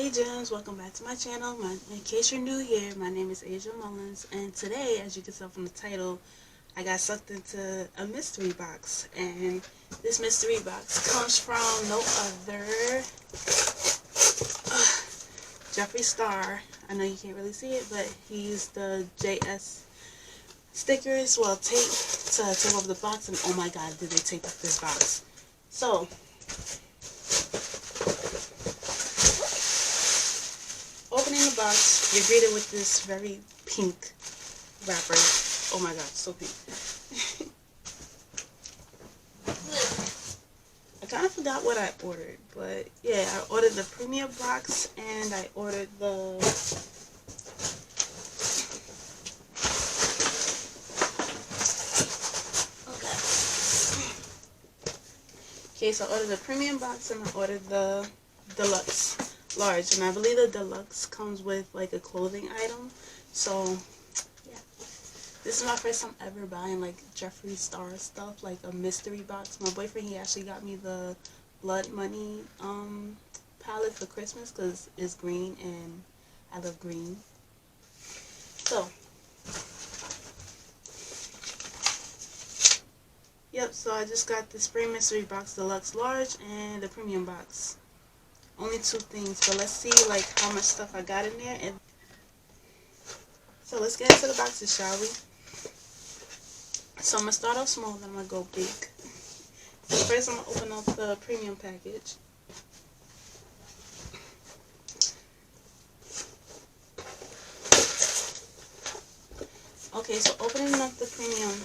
Hey Gems, welcome back to my channel. In case you're new here, my name is Asia Mullins, and today, as you can tell from the title, I got sucked into a mystery box, and this mystery box comes from no other Jeffree Star. I know you can't really see it, but he used the JS stickers, well, tape, to tape over the box, and oh my god, did they tape up this box. So, opening the box, you're greeted with this very pink wrapper. Oh my god, so pink. I kind of forgot what I ordered, but yeah, I ordered the premium box and I ordered the okay, so I ordered the premium box and I ordered the deluxe large, and I believe the deluxe comes with like a clothing item. So yeah, this is my first time ever buying like Jeffree Star stuff, like a mystery box. My boyfriend, he actually got me the Blood Money palette for Christmas because it's green and I love green. So yep, so I just got the Spring Mystery Box Deluxe Large and the Premium Box. Only two things, but let's see like how much stuff I got in there. And so let's get into the boxes, shall we? So I'm going to start off small, then I'm going to go big. So first I'm going to open up the premium package. Okay, so opening up the premium.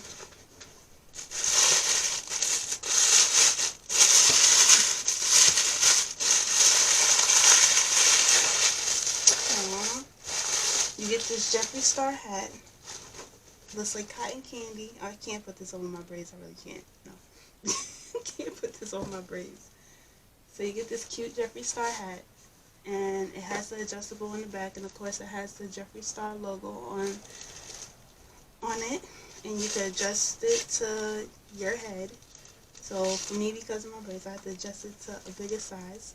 You get this Jeffree Star hat. Looks like cotton candy. I can't put this over my braids. I really can't. No. Can't put this over my braids. So you get this cute Jeffree Star hat. And it has the adjustable in the back. And of course it has the Jeffree Star logo on it. And you can adjust it to your head. So for me, because of my braids, I have to adjust it to a bigger size.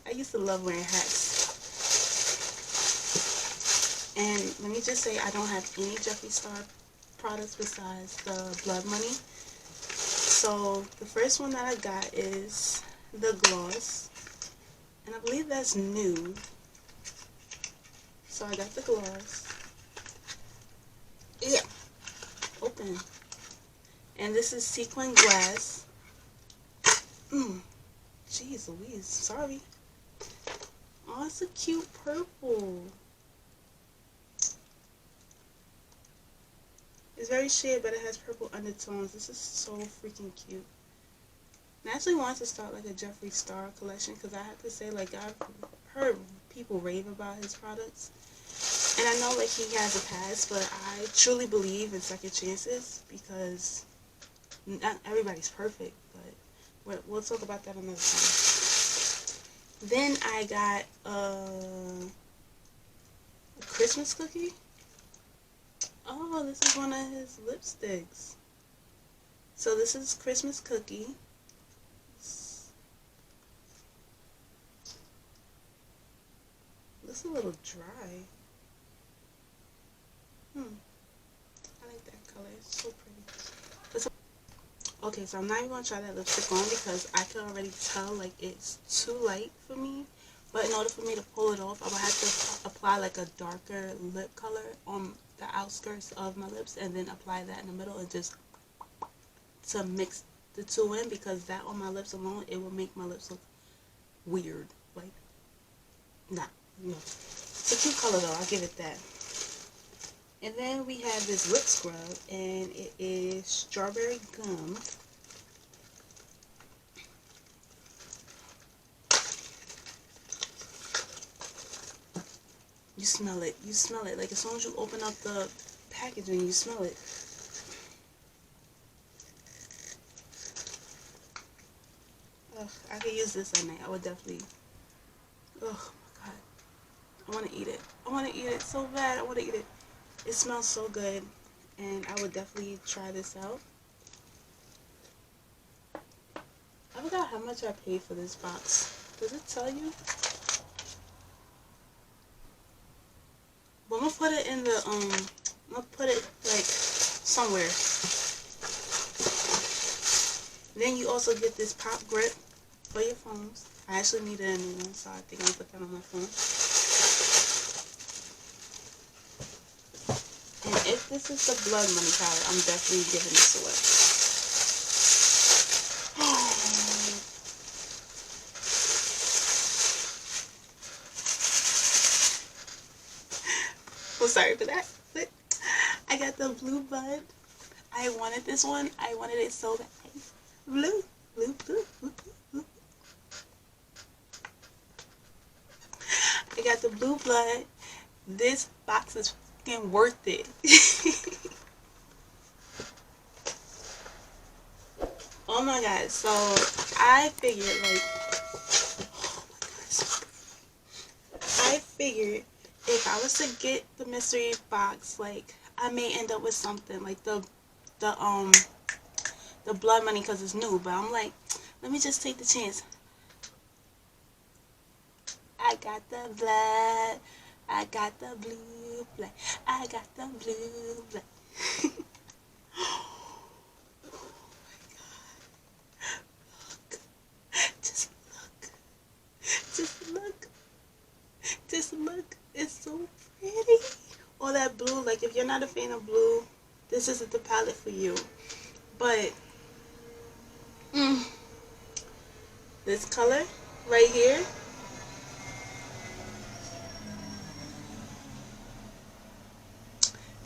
I used to love wearing hats. And let me just say, I don't have any Jeffree Star products besides the Blood Money. So the first one that I got is the gloss, and I believe that's new. So I got the gloss. Yeah, open. And this is sequin glass. Jeez Louise, sorry. Oh, it's a cute purple. It's very sheer, but it has purple undertones. This is so freaking cute. And I actually wanted to start like a Jeffree Star collection because I have to say, like, I've heard people rave about his products. And I know like he has a past, but I truly believe in second chances because not everybody's perfect. But we'll talk about that another time. Then I got a Christmas cookie. Oh, this is one of his lipsticks. So this is Christmas cookie. Looks a little dry. I like that color. It's so pretty. Okay, so I'm not even going to try that lipstick on because I can already tell like it's too light for me. But in order for me to pull it off, I would have to apply like a darker lip color on the outskirts of my lips and then apply that in the middle and just to mix the two in, because that on my lips alone, it will make my lips look weird. Like, nah, no. It's a cute color though, I'll give it that. And then we have this lip scrub, and it is strawberry gum. You smell it. You smell it. Like, as soon as you open up the packaging, you smell it. Ugh, I could use this at night. I would definitely. Oh my god. I want to eat it. I want to eat it so bad. I want to eat it. It smells so good, and I would definitely try this out. I forgot how much I paid for this box. Does it tell you? But I'm gonna put it in the I'm gonna put it like somewhere. Then you also get this pop grip for your phones. I actually needed a new one, so I think I'm gonna put that on my phone. And if this is the blood money palette, I'm definitely giving this away. I'm sorry for that, but I got the blue bud. I wanted this one. I wanted it so bad. Blue, blue, blue, blue, blue. I got the blue blood. This box is fucking worth it. Oh my god, so I figured like, I figured if I was to get the mystery box, like I may end up with something like the blood money because it's new, but I'm like, let me just take the chance. I got the blood, I got the blue blood, I got the blue blood. Just look, just look, just look. It's so pretty. All that blue, like if you're not a fan of blue, this isn't the palette for you. But this color right here,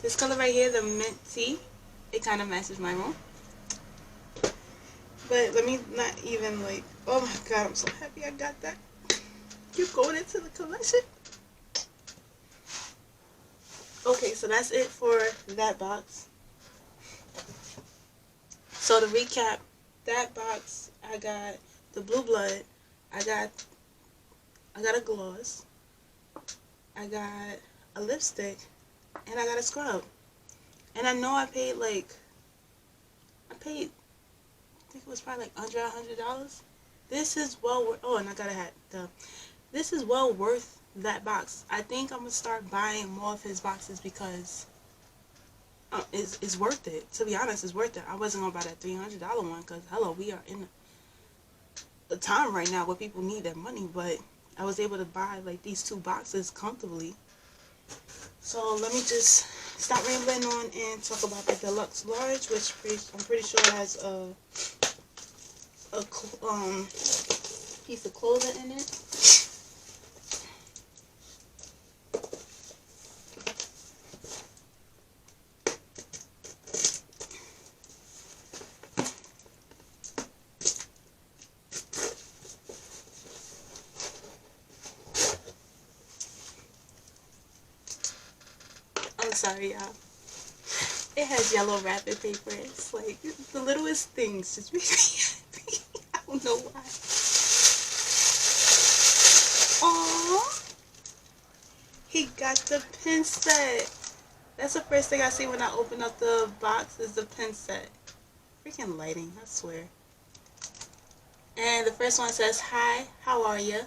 this color right here, the mint tea, it kind of matches my room. But let me not even like, oh my god, I'm so happy I got that. Keep going into the collection. Okay, so that's it for that box. So to recap, that box, I got the blue blood, I got a gloss, I got a lipstick, and I got a scrub. And I know I paid I think it was probably like under $100. This is well worth, oh, and I got a hat. This is well worth that box. I think I'm going to start buying more of his boxes because it's worth it. To be honest, it's worth it. I wasn't going to buy that $300 one because, hello, we are in a time right now where people need their money, but I was able to buy like these 2 boxes comfortably. So let me just stop rambling on and talk about the deluxe large, which I'm pretty sure has a piece of clothing in it. I'm sorry, y'all. It has yellow wrapping paper. It's like the littlest things just make me happy. I don't know why. Aww. He got the pin set. That's the first thing I see when I open up the box is the pin set. Freaking lighting, I swear. And the first one says, "Hi, how are ya?"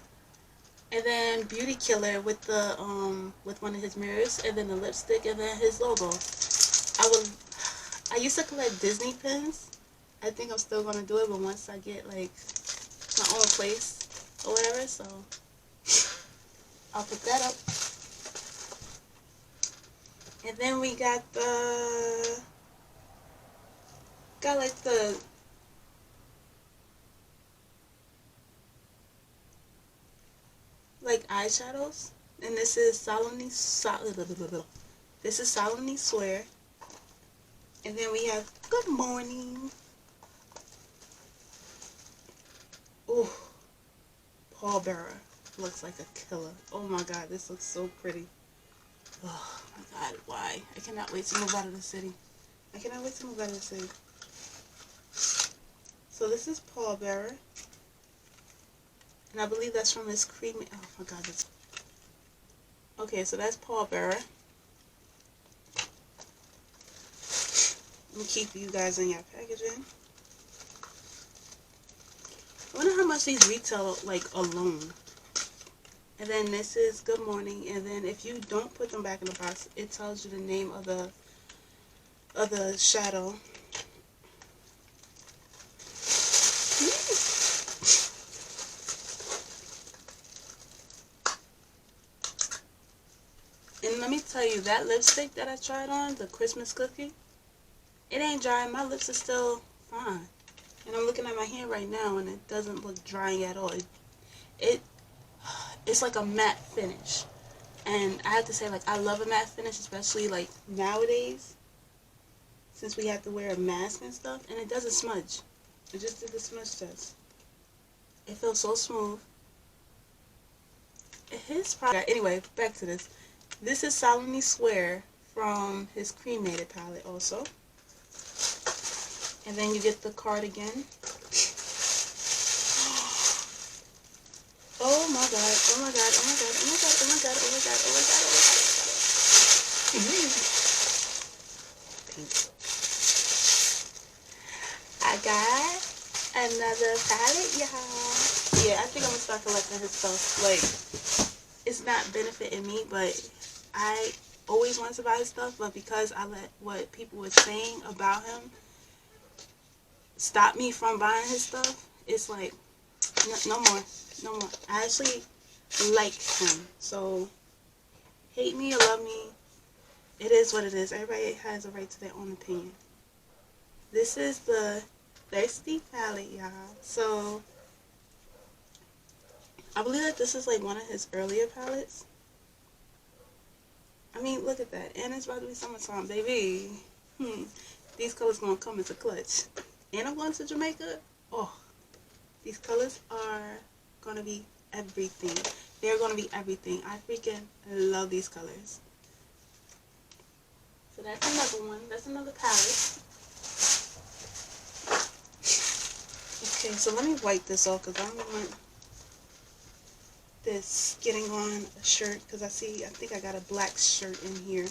And then Beauty Killer with the with one of his mirrors, and then the lipstick, and then his logo. I used to collect Disney pins. I think I'm still gonna do it, but once I get like my own place or whatever, so I'll put that up. And then we got like the like eyeshadows, and this is solemnly swear. And then we have good morning. Ooh, Paul Bearer looks like a killer. Oh my god, this looks so pretty. Oh my god, why? I cannot wait to move out of the city. I cannot wait to move out of the city. So this is Paul Bearer. And I believe that's from his creamy, oh my god, that's, okay, so that's Paul Bearer. Let me keep you guys in your packaging. I wonder how much these retail like alone. And then this is Good Morning. And then if you don't put them back in the box, it tells you the name of the shadow. And let me tell you, that lipstick that I tried on, the Christmas cookie, it ain't drying. My lips are still fine. And I'm looking at my hand right now, and it doesn't look drying at all. It's like a matte finish. And I have to say, like, I love a matte finish, especially, like, nowadays, since we have to wear a mask and stuff. And it doesn't smudge. I just did the smudge test. It feels so smooth. His product. Anyway, back to this. This is Solemnly Swear from his Cremated palette also. And then you get the card again. Oh my god, oh my god, oh my god, oh my god, oh my god, oh my god, oh my god, oh my god. Pink. I got another palette, y'all. Yeah, I think I'm gonna start collecting his stuff. Like, it's not benefiting me, but I always wanted to buy his stuff, but because I let what people were saying about him stop me from buying his stuff, it's like, no more. No more. I actually like him. So, hate me or love me, it is what it is. Everybody has a right to their own opinion. This is the Thirsty palette, y'all. So, I believe that this is like one of his earlier palettes. I mean, look at that. And it's about to be summertime, baby. These colors gonna come into clutch. And I'm going to Jamaica. Oh, these colors are gonna be everything. They're gonna be everything. I freaking love these colors. So that's another one. That's another palette. Okay, so let me wipe this off because I don't want this getting on a shirt, because I think I got a black shirt in here.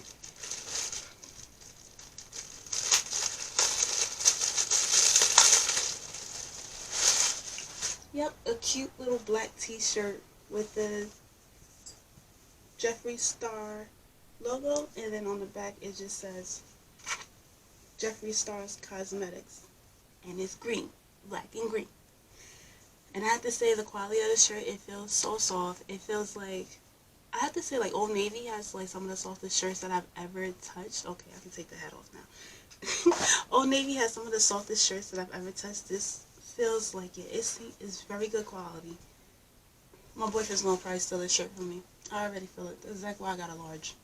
Yep, a cute little black t-shirt with the Jeffree Star logo, and then on the back it just says Jeffree Star's Cosmetics, and it's green, black and green. And I have to say, the quality of the shirt, it feels so soft. It feels like, I have to say, like, Old Navy has like some of the softest shirts that I've ever touched. Okay, I can take the hat off now. Old Navy has some of the softest shirts that I've ever touched. This feels like it. It's very good quality. My boyfriend's gonna probably steal this shirt from me. I already feel it. That's exactly why I got a large.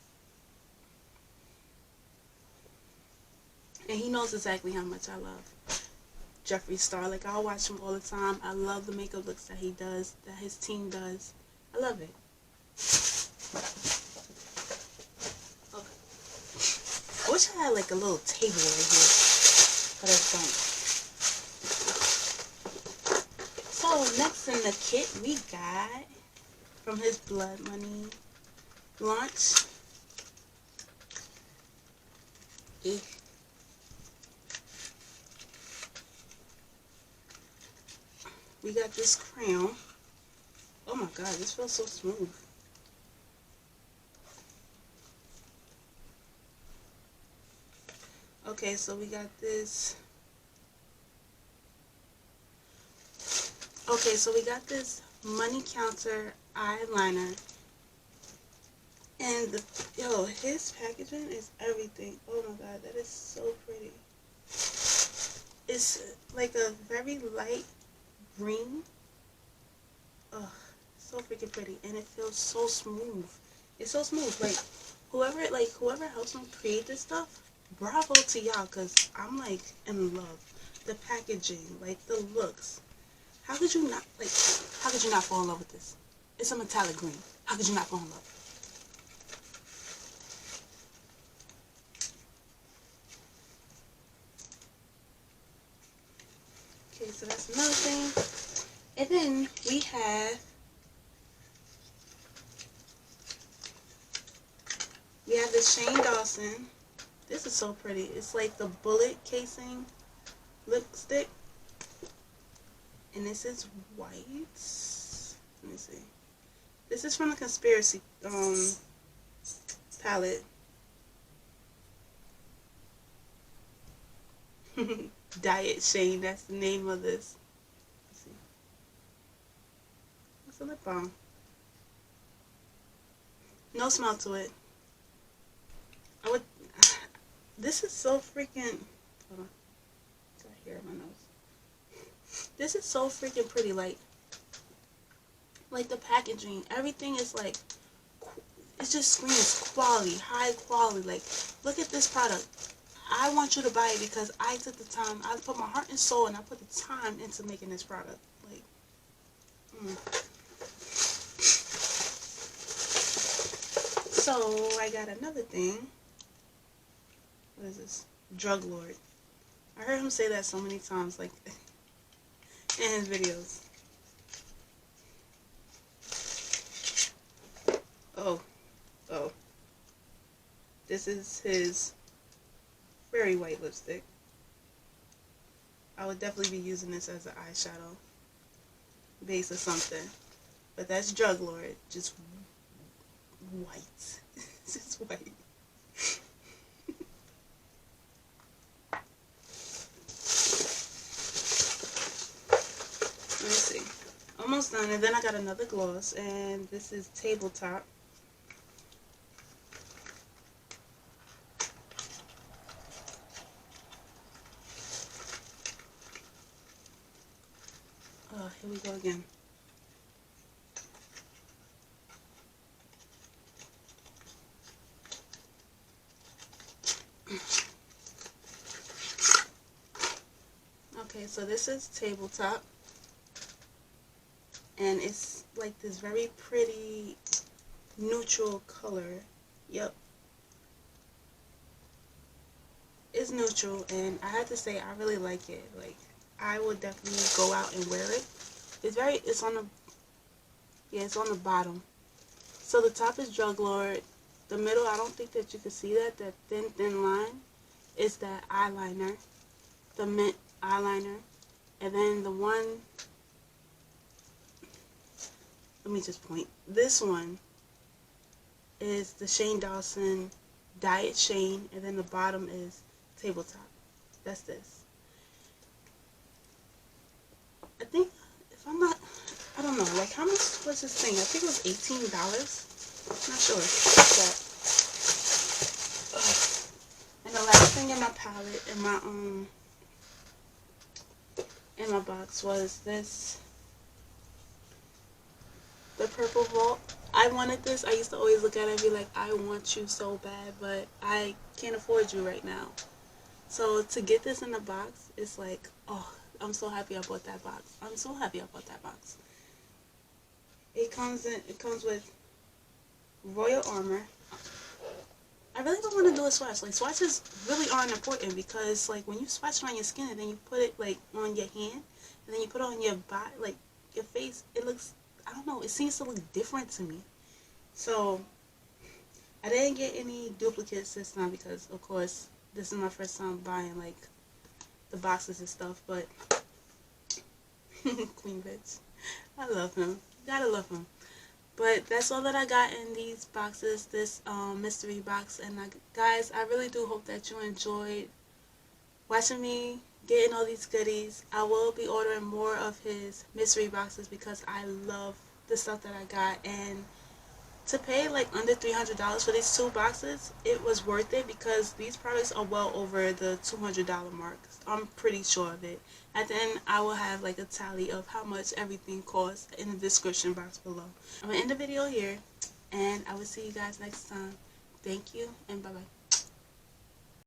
And he knows exactly how much I love Jeffree Star. Like, I'll watch him all the time. I love the makeup looks that he does, that his team does. I love it. Okay. I wish I had like a little table right here, but I don't. So next in the kit we got from his Blood Money launch. We got this crown. Oh my god, this feels so smooth. Okay, so we got this. Okay, so we got this money counter eyeliner. And his packaging is everything. Oh my god, that is so pretty. It's like a very light green. Ugh, so freaking pretty, and it feels so smooth. It's so smooth. Like whoever helps me create this stuff, bravo to y'all, cause I'm like in love. The packaging, like the looks. How could you not fall in love with this? It's a metallic green. How could you not fall in love? Okay, so that's another thing. And then we have this Shane Dawson. This is so pretty. It's like the bullet casing lipstick. And this is white. Let me see. This is from the Conspiracy palette. Diet Shane, that's the name of this. Let's see. It's a lip balm. No smell to it. I would. This is so freaking. Hold on. Got hair in my nose. This is so freaking pretty. Like the packaging, everything is like. It just screams quality, high quality. Like, look at this product. I want you to buy it because I took the time. I put my heart and soul, and I put the time into making this product. Like, So I got another thing. What is this? Drug Lord. I heard him say that so many times, like in his videos. Oh. This is his very white lipstick. I would definitely be using this as an eyeshadow base or something. But that's Drug Lord. Just white. Just white. Let me see. Almost done. And then I got another gloss. And this is Tabletop. Oh, here we go again. Okay, so this is Tabletop. And it's like this very pretty neutral color. Yep. It's neutral, and I have to say I really like it. Like, I would definitely go out and wear it. It's on the bottom. So the top is Drug Lord. The middle, I don't think that you can see that thin line is that eyeliner, the mint eyeliner. And then the one, let me just point. This one is the Shane Dawson Diet Shane, and then the bottom is Tabletop. That's this. I think, if I'm not, I don't know, like how much was this thing? I think it was $18. Not sure. But, and the last thing in my palette, in my box was this, the Purple Vault. I wanted this. I used to always look at it and be like, I want you so bad, but I can't afford you right now. So to get this in the box, it's like, oh, I'm so happy I bought that box. I'm so happy I bought that box. It comes with Royal Armor. I really don't want to do a swatch. Like, swatches really aren't important because, like, when you swatch it on your skin and then you put it, like, on your hand and then you put it on your body, like, your face, it looks, I don't know, it seems to look different to me. So, I didn't get any duplicates this time because, of course, this is my first time buying, like, the boxes and stuff, but Queen Bitch. I love him. Gotta love him. But that's all that I got in these boxes, this mystery box. And guys, I really do hope that you enjoyed watching me getting all these goodies. I will be ordering more of his mystery boxes because I love the stuff that I got. And to pay like under $300 for these 2 boxes, it was worth it because these products are well over the $200 mark. I'm pretty sure of it. At the end, I will have like a tally of how much everything costs in the description box below. I'm going to end the video here, and I will see you guys next time. Thank you, and bye-bye.